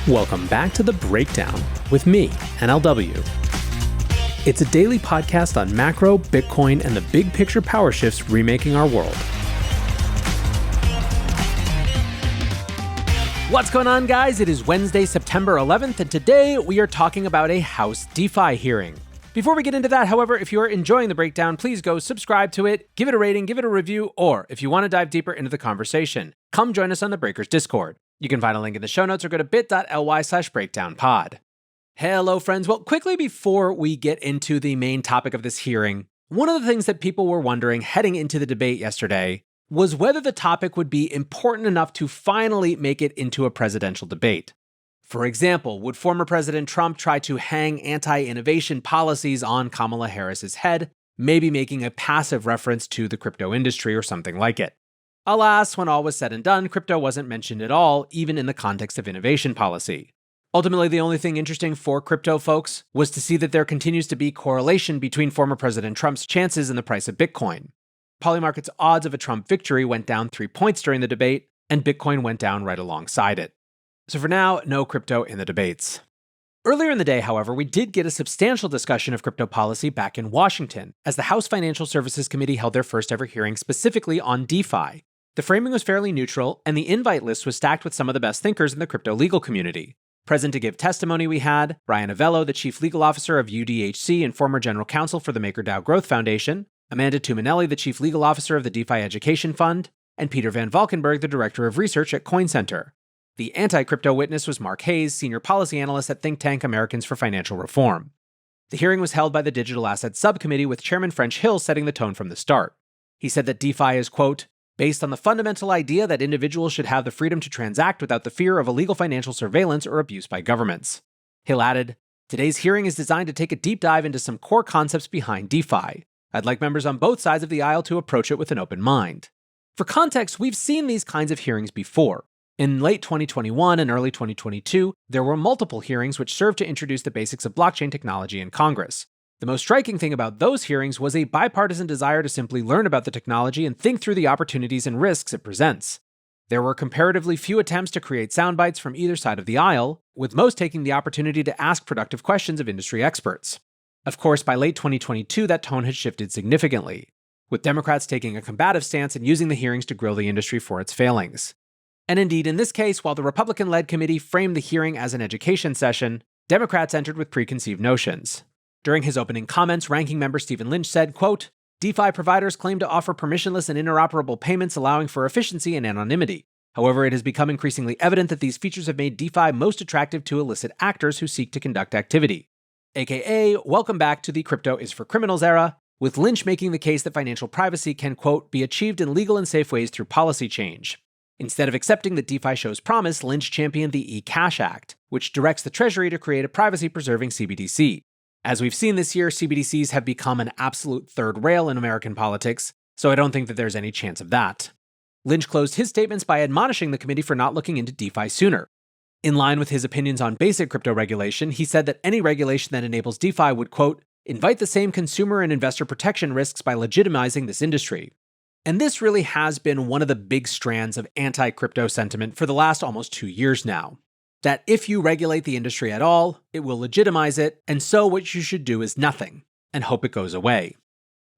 Welcome back to The Breakdown with me, NLW. It's a daily podcast on macro, Bitcoin, and the big picture power shifts remaking our world. What's going on, guys? It is Wednesday, September 11th, and today we are talking about a House DeFi hearing. Before we get into that, however, if you're enjoying The Breakdown, please go subscribe to it, give it a rating, give it a review, or if you want to dive deeper into the conversation, come join us on the Breakers Discord. You can find a link in the show notes or go to bit.ly/breakdownpod. Hello, friends. Well, quickly before we get into the main topic of this hearing, one of the things that people were wondering heading into the debate yesterday was whether the topic would be important enough to finally make it into a presidential debate. For example, would former President Trump try to hang anti-innovation policies on Kamala Harris's head, maybe making a passive reference to the crypto industry or something like it? Alas, when all was said and done, crypto wasn't mentioned at all, even in the context of innovation policy. Ultimately, the only thing interesting for crypto folks was to see that there continues to be correlation between former President Trump's chances and the price of Bitcoin. Polymarket's odds of a Trump victory went down 3 points during the debate, and Bitcoin went down right alongside it. So for now, no crypto in the debates. Earlier in the day, however, we did get a substantial discussion of crypto policy back in Washington, as the House Financial Services Committee held their first ever hearing specifically on DeFi. The framing was fairly neutral, and the invite list was stacked with some of the best thinkers in the crypto legal community. Present to give testimony we had Brian Avello, the Chief Legal Officer of UDHC and former General Counsel for the MakerDAO Growth Foundation, Amanda Tuminelli, the Chief Legal Officer of the DeFi Education Fund, and Peter Van Valkenburg, the Director of Research at Coin Center. The anti-crypto witness was Mark Hayes, Senior Policy Analyst at think tank Americans for Financial Reform. The hearing was held by the Digital Assets Subcommittee with Chairman French Hill setting the tone from the start. He said that DeFi is, quote, based on the fundamental idea that individuals should have the freedom to transact without the fear of illegal financial surveillance or abuse by governments. Hill added, today's hearing is designed to take a deep dive into some core concepts behind DeFi. I'd like members on both sides of the aisle to approach it with an open mind. For context, we've seen these kinds of hearings before. In late 2021 and early 2022, there were multiple hearings which served to introduce the basics of blockchain technology in Congress. The most striking thing about those hearings was a bipartisan desire to simply learn about the technology and think through the opportunities and risks it presents. There were comparatively few attempts to create soundbites from either side of the aisle, with most taking the opportunity to ask productive questions of industry experts. Of course, by late 2022, that tone had shifted significantly, with Democrats taking a combative stance and using the hearings to grill the industry for its failings. And indeed, in this case, while the Republican-led committee framed the hearing as an education session, Democrats entered with preconceived notions. During his opening comments, Ranking Member Stephen Lynch said, quote, DeFi providers claim to offer permissionless and interoperable payments allowing for efficiency and anonymity. However, it has become increasingly evident that these features have made DeFi most attractive to illicit actors who seek to conduct activity. AKA, welcome back to the crypto is for criminals era, with Lynch making the case that financial privacy can, quote, be achieved in legal and safe ways through policy change. Instead of accepting that DeFi shows promise, Lynch championed the eCash Act, which directs the Treasury to create a privacy-preserving CBDC. As we've seen this year, CBDCs have become an absolute third rail in American politics, so I don't think that there's any chance of that. Lynch closed his statements by admonishing the committee for not looking into DeFi sooner. In line with his opinions on basic crypto regulation, he said that any regulation that enables DeFi would, quote, invite the same consumer and investor protection risks by legitimizing this industry. And this really has been one of the big strands of anti-crypto sentiment for the last almost 2 years now. That if you regulate the industry at all, it will legitimize it, and so what you should do is nothing, and hope it goes away.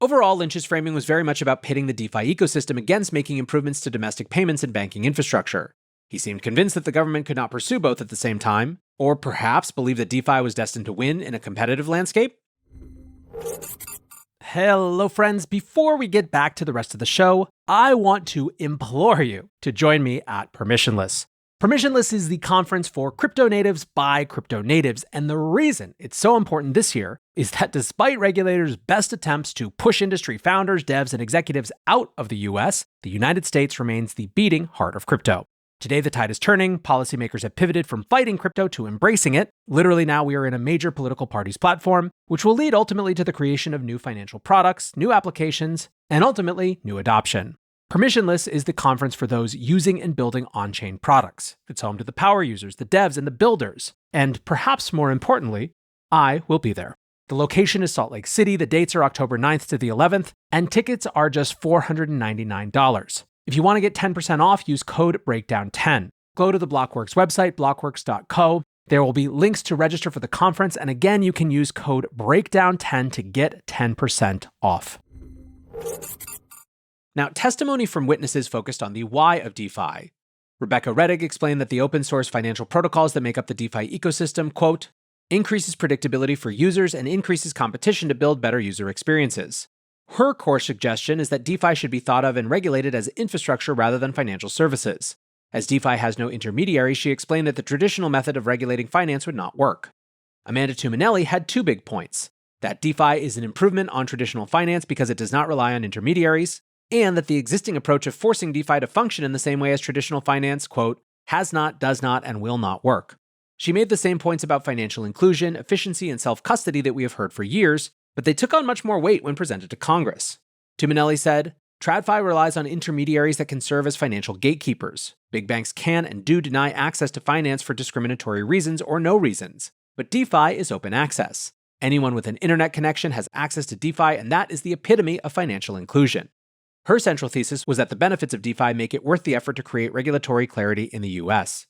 Overall, Lynch's framing was very much about pitting the DeFi ecosystem against making improvements to domestic payments and banking infrastructure. He seemed convinced that the government could not pursue both at the same time, or perhaps believed that DeFi was destined to win in a competitive landscape. Hello, friends. Before we get back to the rest of the show, I want to implore you to join me at Permissionless. Permissionless is the conference for crypto natives by crypto natives, and the reason it's so important this year is that despite regulators' best attempts to push industry founders, devs, and executives out of the US, the United States remains the beating heart of crypto. Today, the tide is turning. Policymakers have pivoted from fighting crypto to embracing it. Literally now we are in a major political party's platform, which will lead ultimately to the creation of new financial products, new applications, and ultimately new adoption. Permissionless is the conference for those using and building on-chain products. It's home to the power users, the devs, and the builders. And perhaps more importantly, I will be there. The location is Salt Lake City. The dates are October 9th to the 11th, and tickets are just $499. If you want to get 10% off, use code BREAKDOWN10. go to the Blockworks website, blockworks.co. There will be links to register for the conference, and again, you can use code BREAKDOWN10 to get 10% off. Now, testimony from witnesses focused on the why of DeFi. Rebecca Rettig explained that the open source financial protocols that make up the DeFi ecosystem, quote, increases predictability for users and increases competition to build better user experiences. Her core suggestion is that DeFi should be thought of and regulated as infrastructure rather than financial services. As DeFi has no intermediary, she explained that the traditional method of regulating finance would not work. Amanda Tuminelli had two big points: that DeFi is an improvement on traditional finance because it does not rely on intermediaries, and that the existing approach of forcing DeFi to function in the same way as traditional finance, quote, has not, does not, and will not work. She made the same points about financial inclusion, efficiency, and self-custody that we have heard for years, but they took on much more weight when presented to Congress. Tuminelli said, TradFi relies on intermediaries that can serve as financial gatekeepers. Big banks can and do deny access to finance for discriminatory reasons or no reasons. But DeFi is open access. Anyone with an internet connection has access to DeFi, and that is the epitome of financial inclusion. Her central thesis was that the benefits of DeFi make it worth the effort to create regulatory clarity in the US.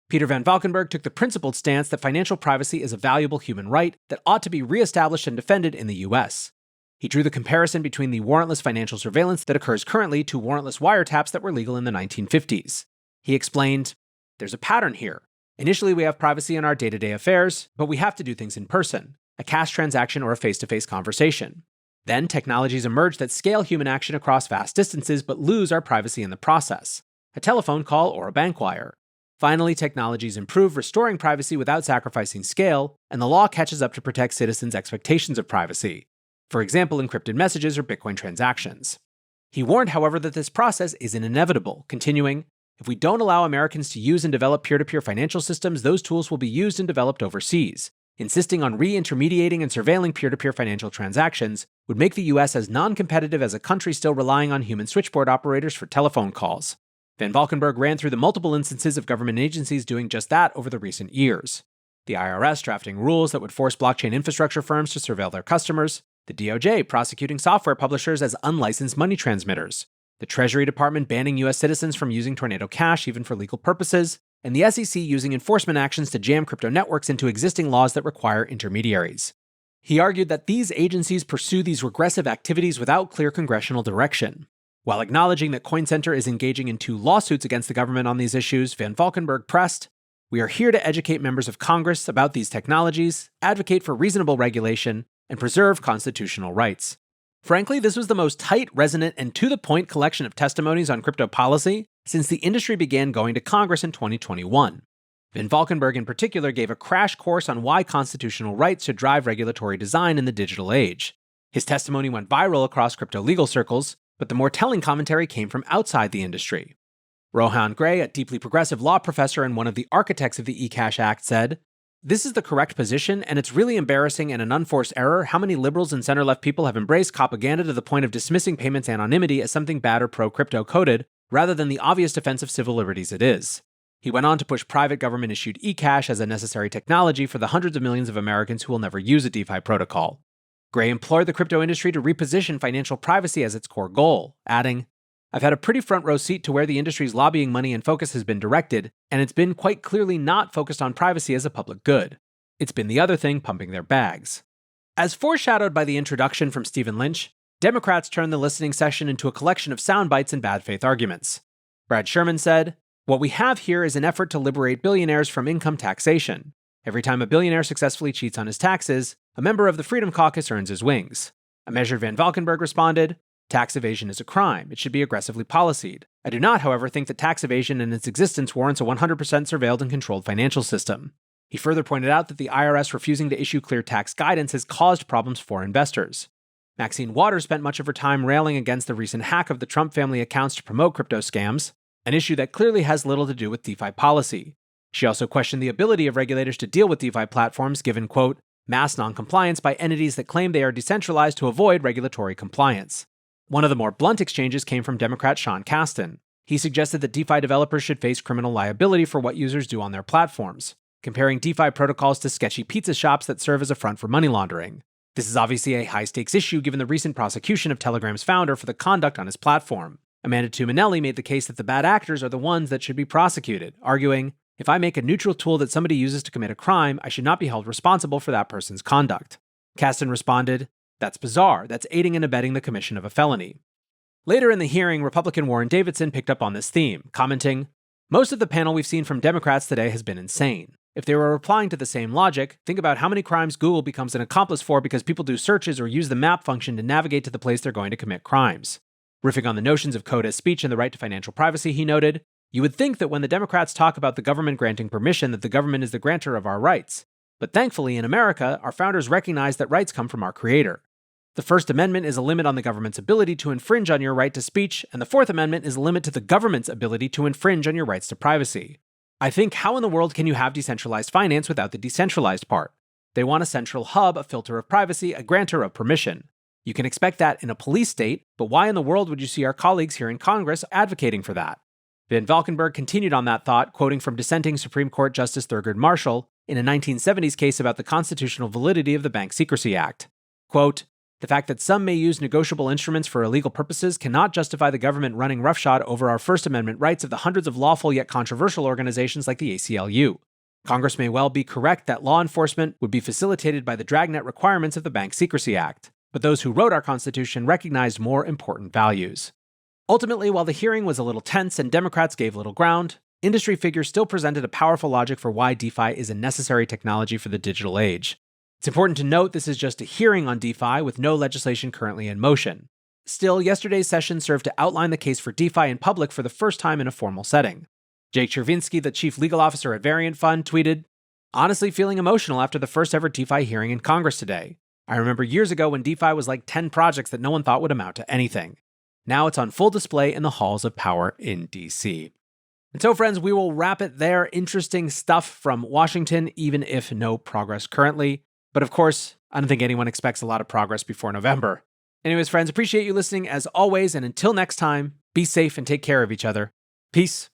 Peter Van Valkenburg took the principled stance that financial privacy is a valuable human right that ought to be reestablished and defended in the US. He drew the comparison between the warrantless financial surveillance that occurs currently to warrantless wiretaps that were legal in the 1950s. He explained, there's a pattern here. Initially, we have privacy in our day-to-day affairs, but we have to do things in person, a cash transaction or a face-to-face conversation. Then technologies emerge that scale human action across vast distances but lose our privacy in the process, a telephone call or a bank wire. Finally, technologies improve, restoring privacy without sacrificing scale, and the law catches up to protect citizens' expectations of privacy. For example, encrypted messages or Bitcoin transactions. He warned, however, that this process isn't inevitable, continuing, if we don't allow Americans to use and develop peer-to-peer financial systems, those tools will be used and developed overseas. Insisting on re-intermediating and surveilling peer-to-peer financial transactions would make the US as non-competitive as a country still relying on human switchboard operators for telephone calls. Van Valkenburg ran through the multiple instances of government agencies doing just that over the recent years. The IRS drafting rules that would force blockchain infrastructure firms to surveil their customers, the DOJ prosecuting software publishers as unlicensed money transmitters, the Treasury Department banning US citizens from using Tornado Cash even for legal purposes, and the SEC using enforcement actions to jam crypto networks into existing laws that require intermediaries. He argued that these agencies pursue these regressive activities without clear congressional direction. While acknowledging that CoinCenter is engaging in 2 lawsuits against the government on these issues, Van Valkenburg pressed, we are here to educate members of Congress about these technologies, advocate for reasonable regulation, and preserve constitutional rights. Frankly, this was the most tight, resonant, and to-the-point collection of testimonies on crypto policy since the industry began going to Congress in 2021. Van Valkenburg in particular gave a crash course on why constitutional rights should drive regulatory design in the digital age. His testimony went viral across crypto legal circles, but the more telling commentary came from outside the industry. Rohan Gray, a deeply progressive law professor and one of the architects of the eCash Act, said, this is the correct position, and it's really embarrassing and an unforced error how many liberals and center-left people have embraced propaganda to the point of dismissing payments anonymity as something bad or pro-crypto coded, rather than the obvious defense of civil liberties it is. He went on to push private government-issued eCash as a necessary technology for the hundreds of millions of Americans who will never use a DeFi protocol. Gray implored the crypto industry to reposition financial privacy as its core goal, adding, I've had a pretty front-row seat to where the industry's lobbying money and focus has been directed, and it's been quite clearly not focused on privacy as a public good. It's been the other thing pumping their bags. As foreshadowed by the introduction from Stephen Lynch, Democrats turned the listening session into a collection of sound bites and bad faith arguments. Brad Sherman said, what we have here is an effort to liberate billionaires from income taxation. Every time a billionaire successfully cheats on his taxes, a member of the Freedom Caucus earns his wings. A measured Van Valkenburg responded, tax evasion is a crime. It should be aggressively policied. I do not, however, think that tax evasion in its existence warrants a 100% surveilled and controlled financial system. He further pointed out that the IRS refusing to issue clear tax guidance has caused problems for investors. Maxine Waters spent much of her time railing against the recent hack of the Trump family accounts to promote crypto scams, an issue that clearly has little to do with DeFi policy. She also questioned the ability of regulators to deal with DeFi platforms given, quote, mass non-compliance by entities that claim they are decentralized to avoid regulatory compliance. One of the more blunt exchanges came from Democrat Sean Casten. He suggested that DeFi developers should face criminal liability for what users do on their platforms, comparing DeFi protocols to sketchy pizza shops that serve as a front for money laundering. This is obviously a high-stakes issue given the recent prosecution of Telegram's founder for the conduct on his platform. Amanda Tuminelli made the case that the bad actors are the ones that should be prosecuted, arguing, if I make a neutral tool that somebody uses to commit a crime, I should not be held responsible for that person's conduct. Kasten responded, that's bizarre. That's aiding and abetting the commission of a felony. Later in the hearing, Republican Warren Davidson picked up on this theme, commenting, most of the panel we've seen from Democrats today has been insane. If they were applying to the same logic, think about how many crimes Google becomes an accomplice for because people do searches or use the map function to navigate to the place they're going to commit crimes. Riffing on the notions of code as speech and the right to financial privacy, he noted, you would think that when the Democrats talk about the government granting permission that the government is the grantor of our rights. But thankfully, in America, our founders recognized that rights come from our creator. The First Amendment is a limit on the government's ability to infringe on your right to speech, and the Fourth Amendment is a limit to the government's ability to infringe on your rights to privacy. I think, how in the world can you have decentralized finance without the decentralized part? They want a central hub, a filter of privacy, a grantor of permission. You can expect that in a police state, but why in the world would you see our colleagues here in Congress advocating for that? Van Valkenburg continued on that thought, quoting from dissenting Supreme Court Justice Thurgood Marshall in a 1970s case about the constitutional validity of the Bank Secrecy Act. Quote, the fact that some may use negotiable instruments for illegal purposes cannot justify the government running roughshod over our First Amendment rights of the hundreds of lawful yet controversial organizations like the ACLU. Congress may well be correct that law enforcement would be facilitated by the dragnet requirements of the Bank Secrecy Act, but those who wrote our Constitution recognized more important values. Ultimately, while the hearing was a little tense and Democrats gave little ground, industry figures still presented a powerful logic for why DeFi is a necessary technology for the digital age. It's important to note this is just a hearing on DeFi with no legislation currently in motion. Still, yesterday's session served to outline the case for DeFi in public for the first time in a formal setting. Jake Chervinsky, the chief legal officer at Variant Fund, tweeted, honestly feeling emotional after the first ever DeFi hearing in Congress today. I remember years ago when DeFi was like 10 projects that no one thought would amount to anything. Now it's on full display in the halls of power in DC. And so, friends, we will wrap it there. Interesting stuff from Washington, even if no progress currently. But of course, I don't think anyone expects a lot of progress before November. Anyways, friends, appreciate you listening as always. And until next time, be safe and take care of each other. Peace.